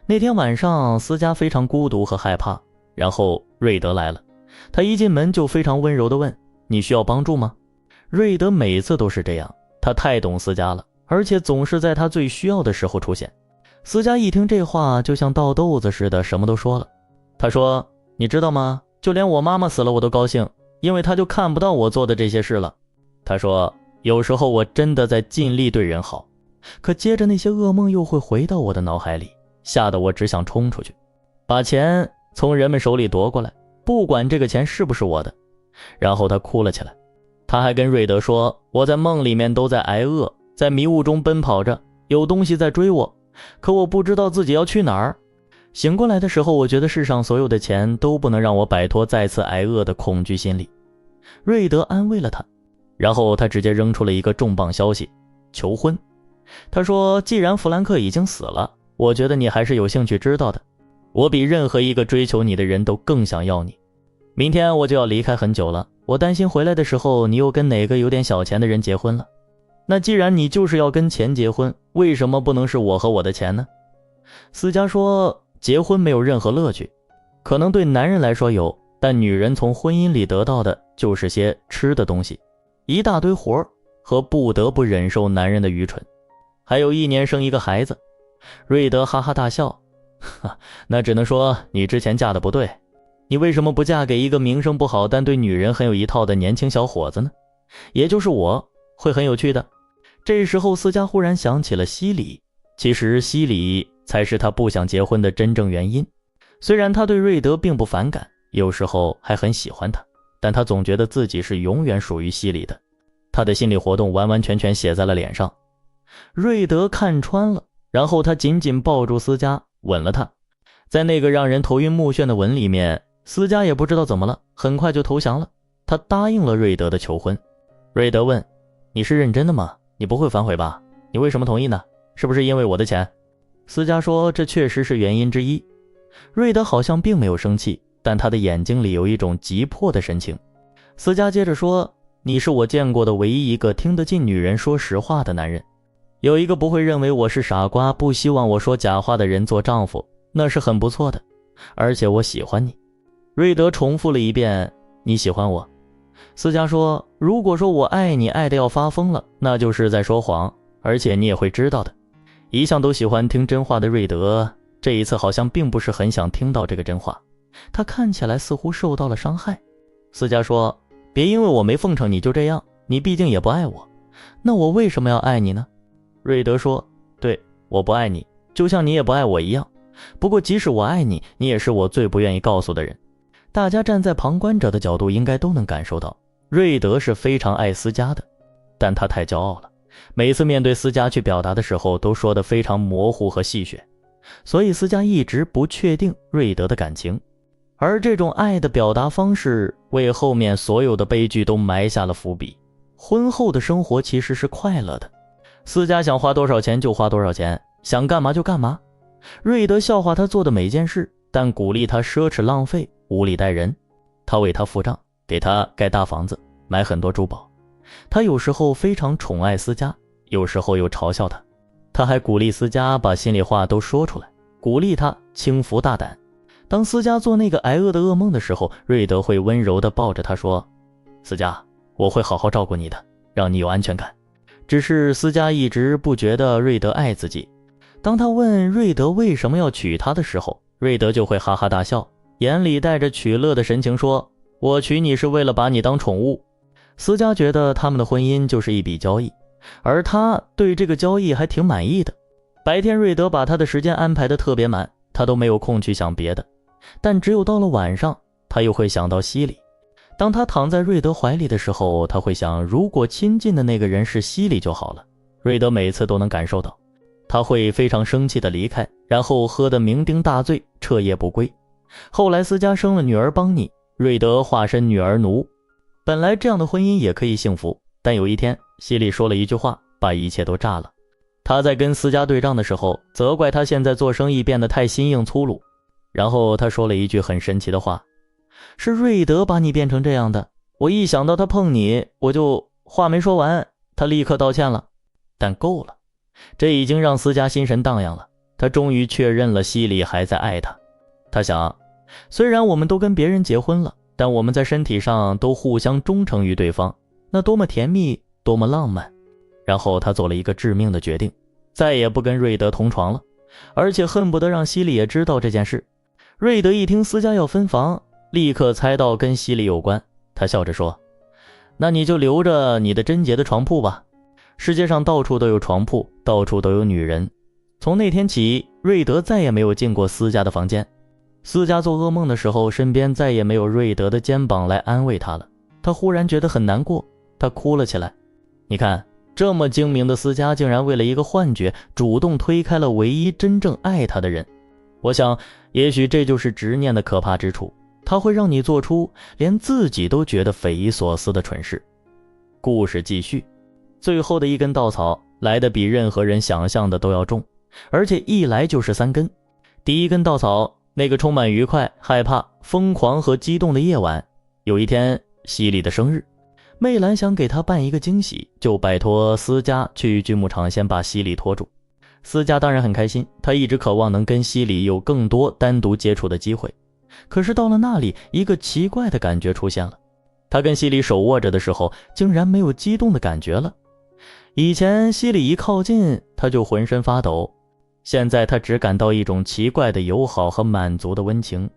那天晚上，思佳非常孤独和害怕，然后瑞德来了。他一进门就非常温柔地问：你需要帮助吗？瑞德每次都是这样，他太懂思佳了，而且总是在他最需要的时候出现。思佳一听这话就像倒豆子似的，什么都说了。他说：你知道吗，就连我妈妈死了我都高兴，因为她就看不到我做的这些事了。他说：有时候我真的在尽力对人好，可接着那些噩梦又会回到我的脑海里，吓得我只想冲出去，把钱从人们手里夺过来，不管这个钱是不是我的。然后他哭了起来。他还跟瑞德说：我在梦里面都在挨饿，在迷雾中奔跑着，有东西在追我，可我不知道自己要去哪儿。醒过来的时候，我觉得世上所有的钱都不能让我摆脱再次挨饿的恐惧心理。瑞德安慰了他，然后他直接扔出了一个重磅消息：求婚。他说：既然弗兰克已经死了，我觉得你还是有兴趣知道的，我比任何一个追求你的人都更想要你。明天我就要离开很久了，我担心回来的时候你又跟哪个有点小钱的人结婚了。那既然你就是要跟钱结婚，为什么不能是我和我的钱呢？思佳说：结婚没有任何乐趣，可能对男人来说有，但女人从婚姻里得到的就是些吃的东西，一大堆活和不得不忍受男人的愚蠢，还有1年生一个孩子。瑞德哈哈大笑：那只能说你之前嫁的不对，你为什么不嫁给一个名声不好但对女人很有一套的年轻小伙子呢？也就是我，会很有趣的。这时候思佳忽然想起了西里，其实西里才是他不想结婚的真正原因。虽然他对瑞德并不反感，有时候还很喜欢他，但他总觉得自己是永远属于西里的。他的心理活动完完全全写在了脸上。瑞德看穿了，然后他紧紧抱住思佳，吻了她。在那个让人头晕目眩的吻里面，思佳也不知道怎么了，很快就投降了。他答应了瑞德的求婚。瑞德问：你是认真的吗？你不会反悔吧？你为什么同意呢？是不是因为我的钱？思佳说这确实是原因之一。瑞德好像并没有生气，但他的眼睛里有一种急迫的神情。思佳接着说：你是我见过的唯一一个听得进女人说实话的男人，有一个不会认为我是傻瓜，不希望我说假话的人做丈夫，那是很不错的，而且我喜欢你。瑞德重复了一遍：你喜欢我。思佳说：如果说我爱你爱得要发疯了，那就是在说谎，而且你也会知道的。一向都喜欢听真话的瑞德，这一次好像并不是很想听到这个真话，他看起来似乎受到了伤害。思佳说：别因为我没奉承你就这样，你毕竟也不爱我，那我为什么要爱你呢？瑞德说：对，我不爱你，就像你也不爱我一样，不过即使我爱你，你也是我最不愿意告诉的人。大家站在旁观者的角度应该都能感受到，瑞德是非常爱思佳的，但他太骄傲了，每次面对思佳去表达的时候都说得非常模糊和戏谑，所以思佳一直不确定瑞德的感情。而这种爱的表达方式为后面所有的悲剧都埋下了伏笔。婚后的生活其实是快乐的，思佳想花多少钱就花多少钱，想干嘛就干嘛。瑞德笑话他做的每件事，但鼓励他奢侈浪费，无理待人。他为他付账，给他盖大房子，买很多珠宝。他有时候非常宠爱思佳，有时候又嘲笑他。他还鼓励思佳把心里话都说出来，鼓励他轻浮大胆。当思佳做那个挨饿的噩梦的时候，瑞德会温柔地抱着她说：思佳，我会好好照顾你的，让你有安全感。只是思佳一直不觉得瑞德爱自己。当他问瑞德为什么要娶她的时候，瑞德就会哈哈大笑，眼里带着取乐的神情说：我娶你是为了把你当宠物。思佳觉得他们的婚姻就是一笔交易，而他对这个交易还挺满意的。白天瑞德把他的时间安排得特别满，他都没有空去想别的，但只有到了晚上，他又会想到西里。当他躺在瑞德怀里的时候，他会想，如果亲近的那个人是西里就好了。瑞德每次都能感受到，他会非常生气地离开，然后喝得酩酊大醉，彻夜不归。后来思佳生了女儿邦妮，瑞德化身女儿奴。本来这样的婚姻也可以幸福，但有一天西里说了一句话，把一切都炸了。他在跟思佳对账的时候，责怪他现在做生意变得太心硬粗鲁，然后他说了一句很神奇的话：是瑞德把你变成这样的，我一想到他碰你，我就……话没说完，他立刻道歉了。但够了，这已经让思佳心神荡漾了，他终于确认了西里还在爱他。他想，虽然我们都跟别人结婚了，但我们在身体上都互相忠诚于对方，那多么甜蜜，多么浪漫。然后他做了一个致命的决定，再也不跟瑞德同床了，而且恨不得让西里也知道这件事。瑞德一听思佳要分房，立刻猜到跟西里有关，他笑着说：那你就留着你的贞洁的床铺吧。世界上到处都有床铺，到处都有女人。从那天起，瑞德再也没有进过思佳的房间。思佳做噩梦的时候，身边再也没有瑞德的肩膀来安慰她了。她忽然觉得很难过，她哭了起来。你看，这么精明的思佳竟然为了一个幻觉，主动推开了唯一真正爱她的人。我想，也许这就是执念的可怕之处，它会让你做出连自己都觉得匪夷所思的蠢事。故事继续，最后的一根稻草来得比任何人想象的都要重，而且一来就是3根。第一根稻草，那个充满愉快、害怕、疯狂和激动的夜晚，有一天西里的生日，媚兰想给他办一个惊喜，就拜托思佳去锯木厂先把西里拖住。思佳当然很开心，她一直渴望能跟西里有更多单独接触的机会。可是到了那里，一个奇怪的感觉出现了。他跟西里手握着的时候，竟然没有激动的感觉了。以前西里一靠近，他就浑身发抖，现在他只感到一种奇怪的友好和满足的温情，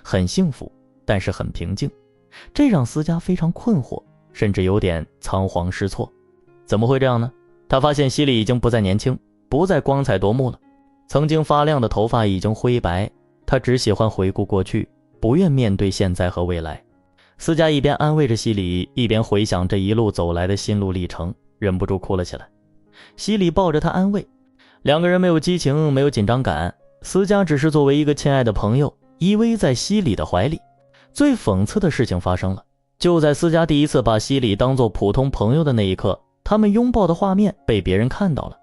很幸福，但是很平静。这让思佳非常困惑，甚至有点仓皇失措。怎么会这样呢？他发现西里已经不再年轻，不再光彩夺目了。曾经发亮的头发已经灰白，他只喜欢回顾过去，不愿面对现在和未来。思佳一边安慰着西里，一边回想这一路走来的心路历程，忍不住哭了起来。西里抱着她安慰，两个人没有激情，没有紧张感，思佳只是作为一个亲爱的朋友依偎在西里的怀里。最讽刺的事情发生了，就在思佳第一次把西里当作普通朋友的那一刻，他们拥抱的画面被别人看到了。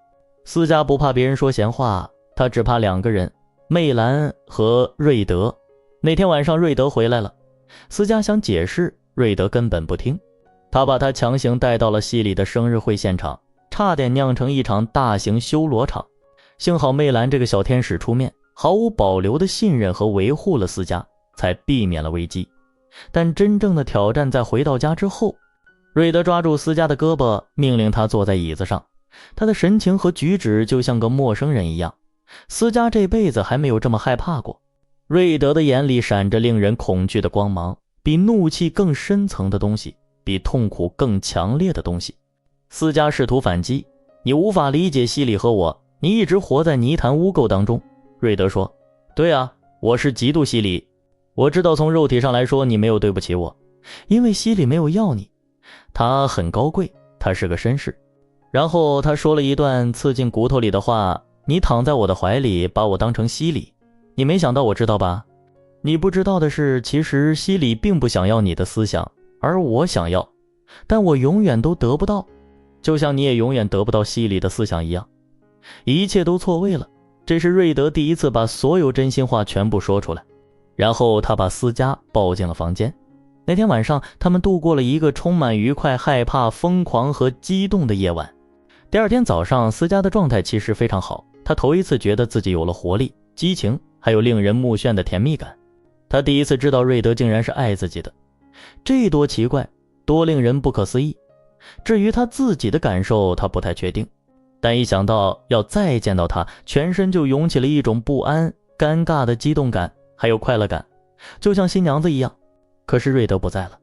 思佳不怕别人说闲话，她只怕两个人，媚兰和瑞德。那天晚上瑞德回来了，思佳想解释，瑞德根本不听，他把他强行带到了西里的生日会现场，差点酿成一场大型修罗场。幸好媚兰这个小天使出面，毫无保留的信任和维护了思佳，才避免了危机。但真正的挑战在回到家之后，瑞德抓住思佳的胳膊，命令他坐在椅子上，他的神情和举止就像个陌生人一样。思佳这辈子还没有这么害怕过。瑞德的眼里闪着令人恐惧的光芒，比怒气更深层的东西，比痛苦更强烈的东西。思佳试图反击，你无法理解西里和我，你一直活在泥潭污垢当中。瑞德说，对啊，我是嫉妒西里，我知道从肉体上来说你没有对不起我，因为西里没有要你，他很高贵，他是个绅士。然后他说了一段刺进骨头里的话，你躺在我的怀里，把我当成西里，你没想到我知道吧？你不知道的是，其实西里并不想要你的思想，而我想要，但我永远都得不到，就像你也永远得不到西里的思想一样。一切都错位了。这是瑞德第一次把所有真心话全部说出来，然后他把思佳抱进了房间。那天晚上，他们度过了一个充满愉快、害怕、疯狂和激动的夜晚。第二天早上，思佳的状态其实非常好，她头一次觉得自己有了活力、激情，还有令人目眩的甜蜜感。她第一次知道瑞德竟然是爱自己的，这多奇怪，多令人不可思议。至于她自己的感受，她不太确定，但一想到要再见到他，全身就涌起了一种不安、尴尬的激动感，还有快乐感，就像新娘子一样。可是瑞德不在了，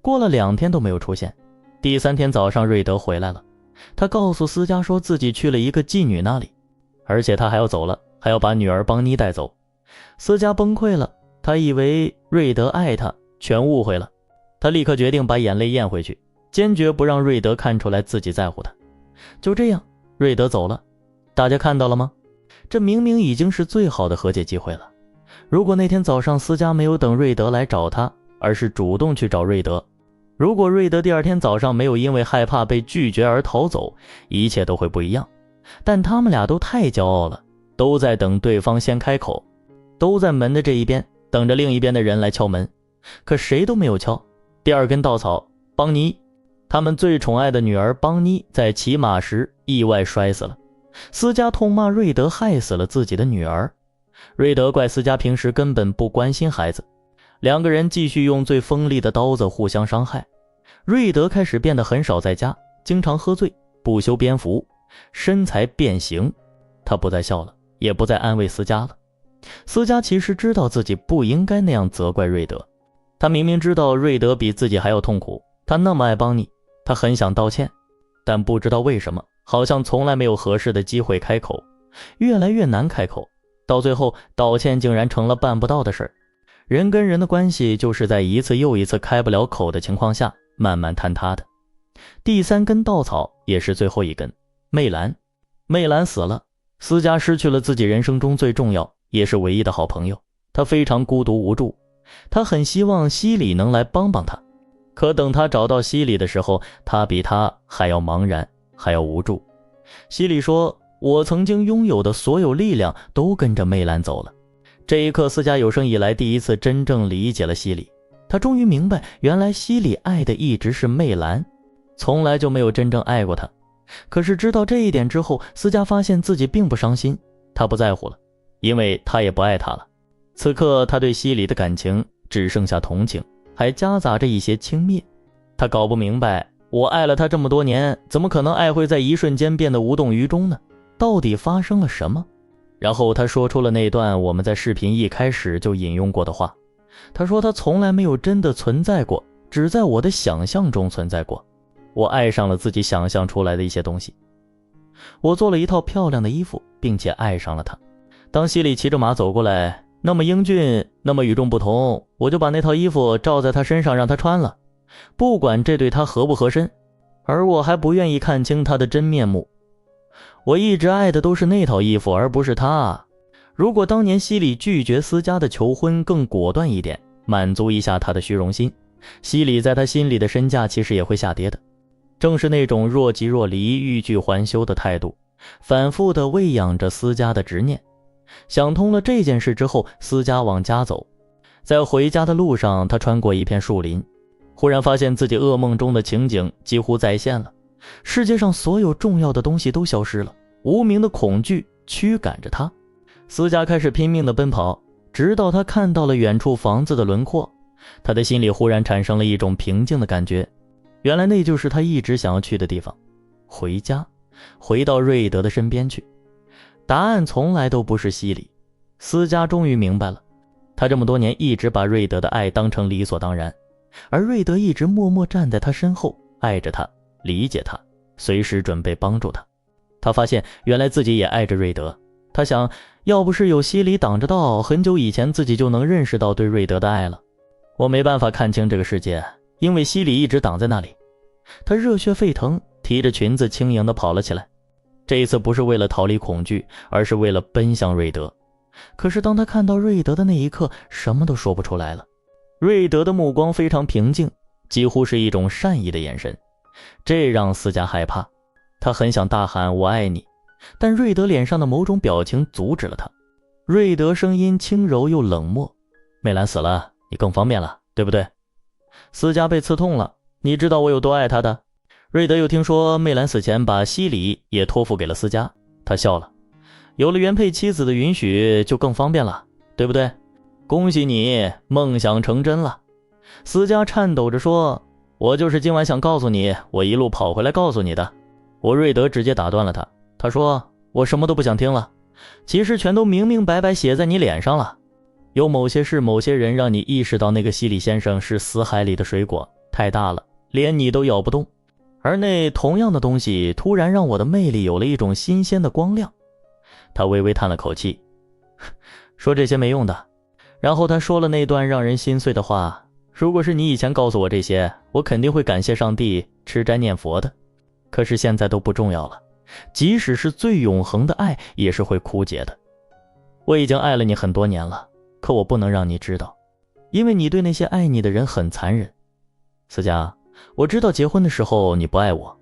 过了2天都没有出现。第3天早上，瑞德回来了，他告诉思佳说自己去了一个妓女那里，而且他还要走了，还要把女儿邦妮带走。思佳崩溃了，他以为瑞德爱她，全误会了。他立刻决定把眼泪咽回去，坚决不让瑞德看出来自己在乎他。就这样，瑞德走了，大家看到了吗？这明明已经是最好的和解机会了。如果那天早上思佳没有等瑞德来找他，而是主动去找瑞德，如果瑞德第2天早上没有因为害怕被拒绝而逃走，一切都会不一样。但他们俩都太骄傲了，都在等对方先开口，都在门的这一边等着另一边的人来敲门，可谁都没有敲。第2根稻草，邦妮，他们最宠爱的女儿邦妮在骑马时意外摔死了。思佳痛骂瑞德害死了自己的女儿，瑞德怪思佳平时根本不关心孩子，两个人继续用最锋利的刀子互相伤害。瑞德开始变得很少在家，经常喝醉，不修边幅，身材变形。他不再笑了，也不再安慰思佳了。思佳其实知道自己不应该那样责怪瑞德，他明明知道瑞德比自己还要痛苦，他那么爱邦妮，他很想道歉，但不知道为什么，好像从来没有合适的机会开口，越来越难开口，到最后道歉竟然成了办不到的事儿。人跟人的关系就是在一次又一次开不了口的情况下慢慢坍塌的。第3根稻草也是最后一根，媚兰。媚兰死了，思佳失去了自己人生中最重要也是唯一的好朋友，她非常孤独无助，她很希望西里能来帮帮她。可等他找到西里的时候，他比他还要茫然，还要无助。西里说，我曾经拥有的所有力量都跟着媚兰走了。这一刻，思佳有生以来第一次真正理解了西里，他终于明白，原来西里爱的一直是媚兰，从来就没有真正爱过他。可是知道这一点之后，思佳发现自己并不伤心，他不在乎了，因为他也不爱他了。此刻他对西里的感情只剩下同情，还夹杂着一些轻蔑。他搞不明白，我爱了他这么多年，怎么可能爱会在一瞬间变得无动于衷呢？到底发生了什么？然后他说出了那段我们在视频一开始就引用过的话。他说他从来没有真的存在过，只在我的想象中存在过。我爱上了自己想象出来的一些东西。我做了一套漂亮的衣服，并且爱上了他。当西里骑着马走过来，那么英俊，那么与众不同，我就把那套衣服罩在他身上让他穿了，不管这对他合不合身，而我还不愿意看清他的真面目。我一直爱的都是那套衣服，而不是他。如果当年西里拒绝思佳的求婚更果断一点，满足一下他的虚荣心，西里在他心里的身价其实也会下跌的。正是那种若即若离、欲拒还休的态度，反复地喂养着思佳的执念。想通了这件事之后，思佳往家走，在回家的路上，他穿过一片树林，忽然发现自己噩梦中的情景几乎再现了。世界上所有重要的东西都消失了，无名的恐惧驱赶着他。思佳开始拼命地奔跑，直到他看到了远处房子的轮廓，他的心里忽然产生了一种平静的感觉。原来那就是他一直想要去的地方，回家，回到瑞德的身边去。答案从来都不是西里。思佳终于明白了，他这么多年一直把瑞德的爱当成理所当然，而瑞德一直默默站在他身后，爱着他，理解他，随时准备帮助他。他发现原来自己也爱着瑞德。他想，要不是有西里挡着道，很久以前自己就能认识到对瑞德的爱了。我没办法看清这个世界，因为西里一直挡在那里。他热血沸腾，提着裙子轻盈地跑了起来。这一次不是为了逃离恐惧，而是为了奔向瑞德。可是当他看到瑞德的那一刻，什么都说不出来了。瑞德的目光非常平静，几乎是一种善意的眼神，这让思佳害怕。他很想大喊我爱你，但瑞德脸上的某种表情阻止了他。瑞德声音轻柔又冷漠，媚兰死了，你更方便了，对不对？思佳被刺痛了，你知道我有多爱她的。瑞德又听说媚兰死前把西里也托付给了思佳，他笑了，有了原配妻子的允许就更方便了，对不对？恭喜你，梦想成真了。思佳颤抖着说，我就是今晚想告诉你，我一路跑回来告诉你的。瑞德直接打断了他，他说，我什么都不想听了，其实全都明明白白写在你脸上了。有某些事某些人让你意识到那个西里先生是死海里的水果，太大了，连你都咬不动。而那同样的东西突然让我的魅力有了一种新鲜的光亮。他微微叹了口气，说这些没用的。然后他说了那段让人心碎的话，如果是你以前告诉我这些，我肯定会感谢上帝，吃斋念佛的。可是现在都不重要了，即使是最永恒的爱也是会枯竭的。我已经爱了你很多年了，可我不能让你知道，因为你对那些爱你的人很残忍。思佳，我知道结婚的时候你不爱我，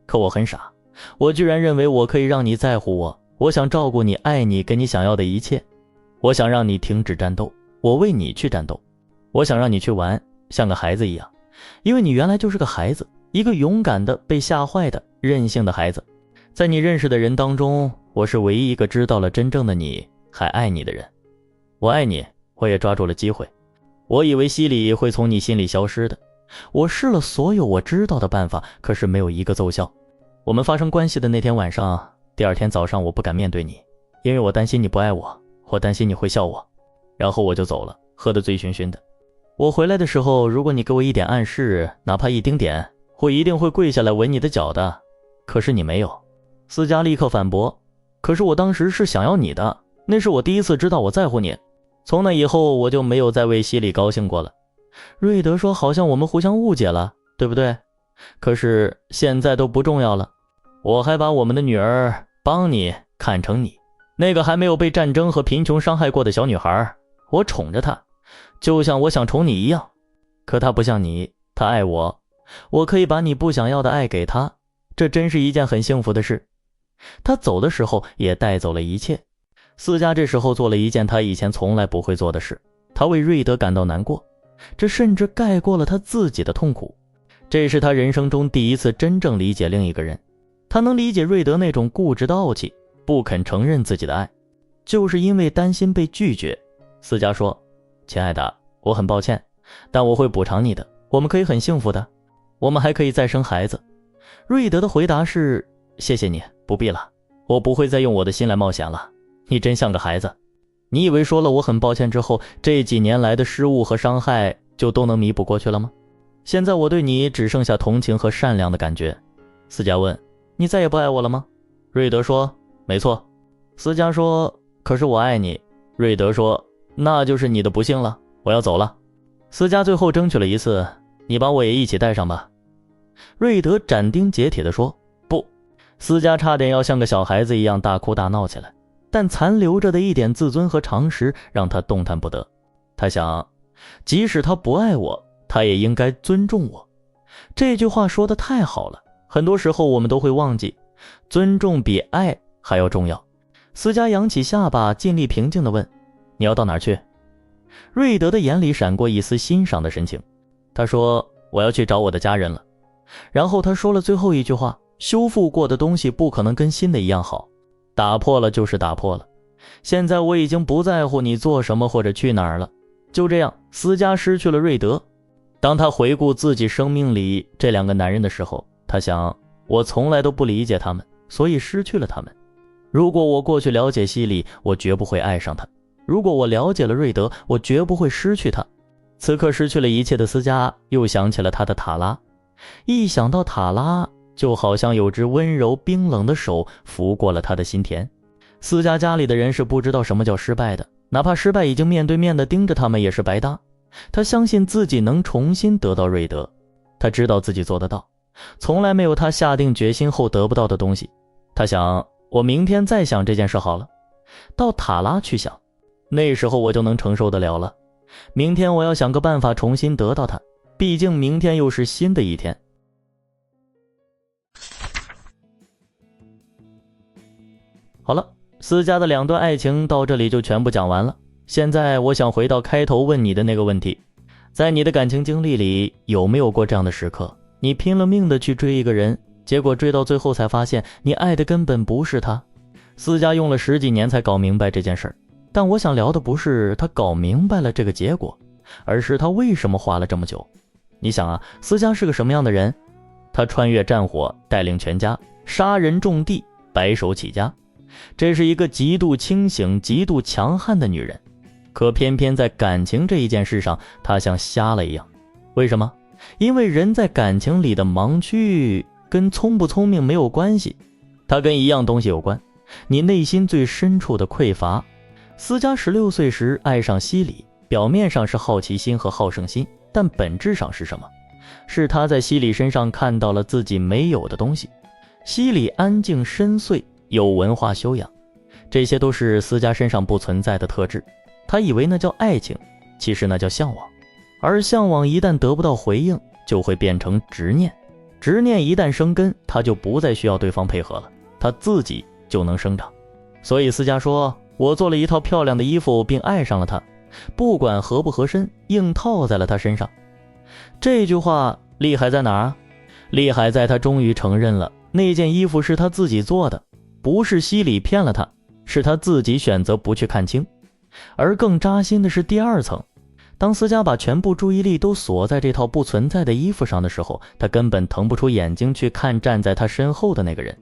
可我很傻，我居然认为我可以让你在乎我，我想照顾你，爱你，给你想要的一切。我想让你停止战斗，我为你去战斗。我想让你去玩，像个孩子一样，因为你原来就是个孩子，一个勇敢的、被吓坏的、任性的孩子。在你认识的人当中，我是唯一一个知道了真正的你，还爱你的人。我爱你，我也抓住了机会。我以为西里会从你心里消失的，我试了所有我知道的办法，可是没有一个奏效。我们发生关系的那天晚上，第二天早上我不敢面对你，因为我担心你不爱我，我担心你会笑我。然后我就走了，喝得醉醺醺的。我回来的时候，如果你给我一点暗示，哪怕一丁点，我一定会跪下来吻你的脚的。可是你没有。思佳立刻反驳，可是我当时是想要你的，那是我第一次知道我在乎你。从那以后我就没有再为西里高兴过了。瑞德说好像我们互相误解了，对不对？可是现在都不重要了，我还把我们的女儿帮你看成你那个还没有被战争和贫穷伤害过的小女孩，我宠着她，就像我想宠你一样。可她不像你，她爱我，我可以把你不想要的爱给她，这真是一件很幸福的事。她走的时候也带走了一切。思佳这时候做了一件她以前从来不会做的事，她为瑞德感到难过，这甚至盖过了她自己的痛苦。这是她人生中第一次真正理解另一个人，她能理解瑞德那种固执的傲气，不肯承认自己的爱，就是因为担心被拒绝。思佳说，亲爱的，我很抱歉，但我会补偿你的，我们可以很幸福的，我们还可以再生孩子。瑞德的回答是，谢谢你，不必了，我不会再用我的心来冒险了，你真像个孩子。你以为说了我很抱歉之后，这几年来的失误和伤害就都能弥补过去了吗？现在我对你只剩下同情和善良的感觉。思佳问，你再也不爱我了吗？瑞德说，没错。思佳说，可是我爱你。瑞德说，那就是你的不幸了，我要走了。思佳最后争取了一次，你把我也一起带上吧。瑞德斩钉截铁地说，不。思佳差点要像个小孩子一样大哭大闹起来，但残留着的一点自尊和常识让他动弹不得。他想，即使他不爱我，他也应该尊重我。这句话说得太好了，很多时候我们都会忘记，尊重比爱还要重要。思佳扬起下巴，尽力平静地问，你要到哪儿去？瑞德的眼里闪过一丝欣赏的神情，他说，我要去找我的家人了。然后他说了最后一句话，修复过的东西不可能跟新的一样好，打破了就是打破了。现在我已经不在乎你做什么或者去哪儿了。就这样，思佳失去了瑞德。当他回顾自己生命里这两个男人的时候，他想，我从来都不理解他们，所以失去了他们。如果我过去了解西里，我绝不会爱上他；如果我了解了瑞德，我绝不会失去他。此刻失去了一切的思佳又想起了他的塔拉，一想到塔拉，就好像有只温柔冰冷的手拂过了他的心田。思佳家里的人是不知道什么叫失败的，哪怕失败已经面对面的盯着他们也是白搭。他相信自己能重新得到瑞德，他知道自己做得到，从来没有他下定决心后得不到的东西。他想，我明天再想这件事好了，到塔拉去想，那时候我就能承受得了了。明天我要想个办法重新得到他，毕竟明天又是新的一天。好了，思佳的两段爱情到这里就全部讲完了。现在我想回到开头问你的那个问题，在你的感情经历里，有没有过这样的时刻，你拼了命的去追一个人，结果追到最后才发现你爱的根本不是他。思佳用了10几年才搞明白这件事儿，但我想聊的不是他搞明白了这个结果，而是他为什么花了这么久。你想啊，思佳是个什么样的人？他穿越战火，带领全家杀人种地，白手起家，这是一个极度清醒极度强悍的女人。可偏偏在感情这一件事上，她像瞎了一样。为什么？因为人在感情里的盲区跟聪不聪明没有关系，它跟一样东西有关，你内心最深处的匮乏。思佳16岁时爱上西里，表面上是好奇心和好胜心，但本质上是什么？是她在西里身上看到了自己没有的东西。西里安静深邃，有文化修养，这些都是思佳身上不存在的特质。他以为那叫爱情，其实那叫向往。而向往一旦得不到回应，就会变成执念。执念一旦生根，他就不再需要对方配合了，他自己就能生长。所以思佳说，我做了一套漂亮的衣服并爱上了他，不管合不合身，硬套在了他身上。这句话厉害在哪儿啊？厉害在他终于承认了那件衣服是他自己做的，不是西里骗了他，是他自己选择不去看清。而更扎心的是第二层，当思佳把全部注意力都锁在这套不存在的衣服上的时候，他根本腾不出眼睛去看站在他身后的那个人。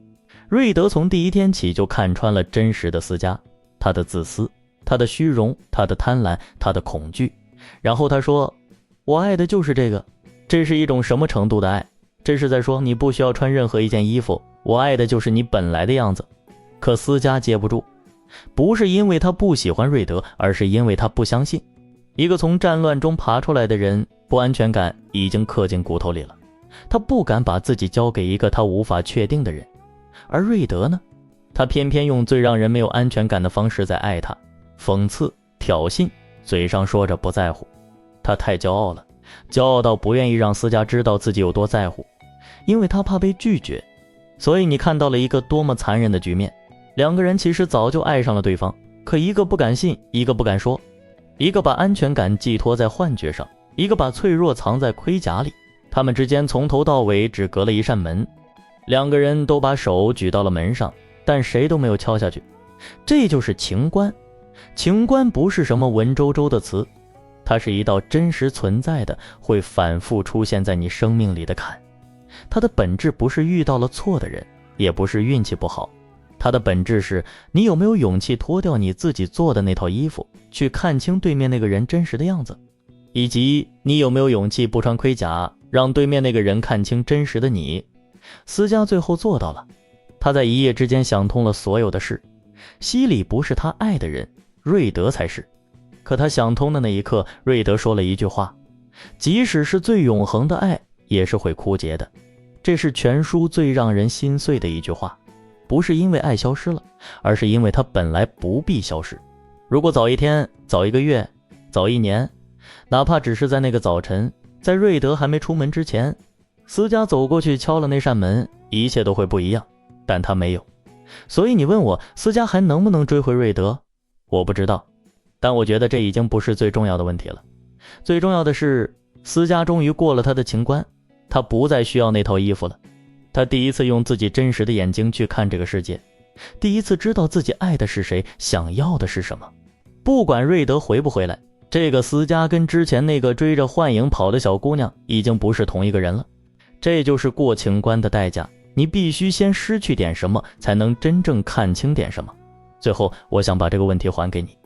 瑞德从第一天起就看穿了真实的思佳，他的自私，他的虚荣，他的贪婪，他的恐惧。然后他说，我爱的就是这个。这是一种什么程度的爱？这是在说你不需要穿任何一件衣服，我爱的就是你本来的样子。可思佳接不住，不是因为他不喜欢瑞德，而是因为他不相信。一个从战乱中爬出来的人，不安全感已经刻进骨头里了，他不敢把自己交给一个他无法确定的人。而瑞德呢，他偏偏用最让人没有安全感的方式在爱他，讽刺、挑衅，嘴上说着不在乎。他太骄傲了，骄傲到不愿意让思佳知道自己有多在乎，因为他怕被拒绝。所以你看到了一个多么残忍的局面，两个人其实早就爱上了对方，可一个不敢信，一个不敢说，一个把安全感寄托在幻觉上，一个把脆弱藏在盔甲里。他们之间从头到尾只隔了一扇门，两个人都把手举到了门上，但谁都没有敲下去。这就是情关。情关不是什么文绉绉的词，它是一道真实存在的，会反复出现在你生命里的坎。它的本质不是遇到了错的人，也不是运气不好，它的本质是你有没有勇气脱掉你自己做的那套衣服，去看清对面那个人真实的样子，以及你有没有勇气不穿盔甲，让对面那个人看清真实的你。思佳最后做到了，他在一夜之间想通了所有的事。西里不是他爱的人，瑞德才是。可他想通的那一刻，瑞德说了一句话：即使是最永恒的爱，也是会枯竭的。这是全书最让人心碎的一句话，不是因为爱消失了，而是因为它本来不必消失。如果早一天，早一个月，早一年，哪怕只是在那个早晨，在瑞德还没出门之前，思佳走过去敲了那扇门，一切都会不一样，但他没有。所以你问我思佳还能不能追回瑞德，我不知道，但我觉得这已经不是最重要的问题了。最重要的是，思佳终于过了他的情关，他不再需要那套衣服了。他第一次用自己真实的眼睛去看这个世界，第一次知道自己爱的是谁，想要的是什么。不管瑞德回不回来，这个思佳跟之前那个追着幻影跑的小姑娘已经不是同一个人了。这就是过情关的代价，你必须先失去点什么，才能真正看清点什么。最后，我想把这个问题还给你，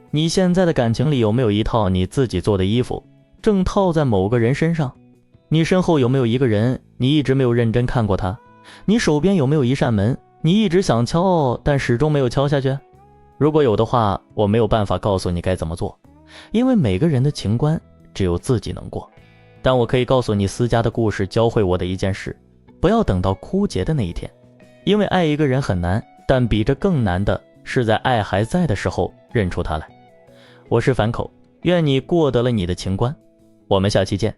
你现在的感情里有没有一套你自己做的衣服，正套在某个人身上？你身后有没有一个人，你一直没有认真看过他？你手边有没有一扇门，你一直想敲，但始终没有敲下去？如果有的话，我没有办法告诉你该怎么做，因为每个人的情关只有自己能过。但我可以告诉你，思佳的故事教会我的一件事，不要等到枯竭的那一天，因为爱一个人很难，但比这更难的是在爱还在的时候认出他来。我是樊口，愿你过得了你的情关，我们下期见。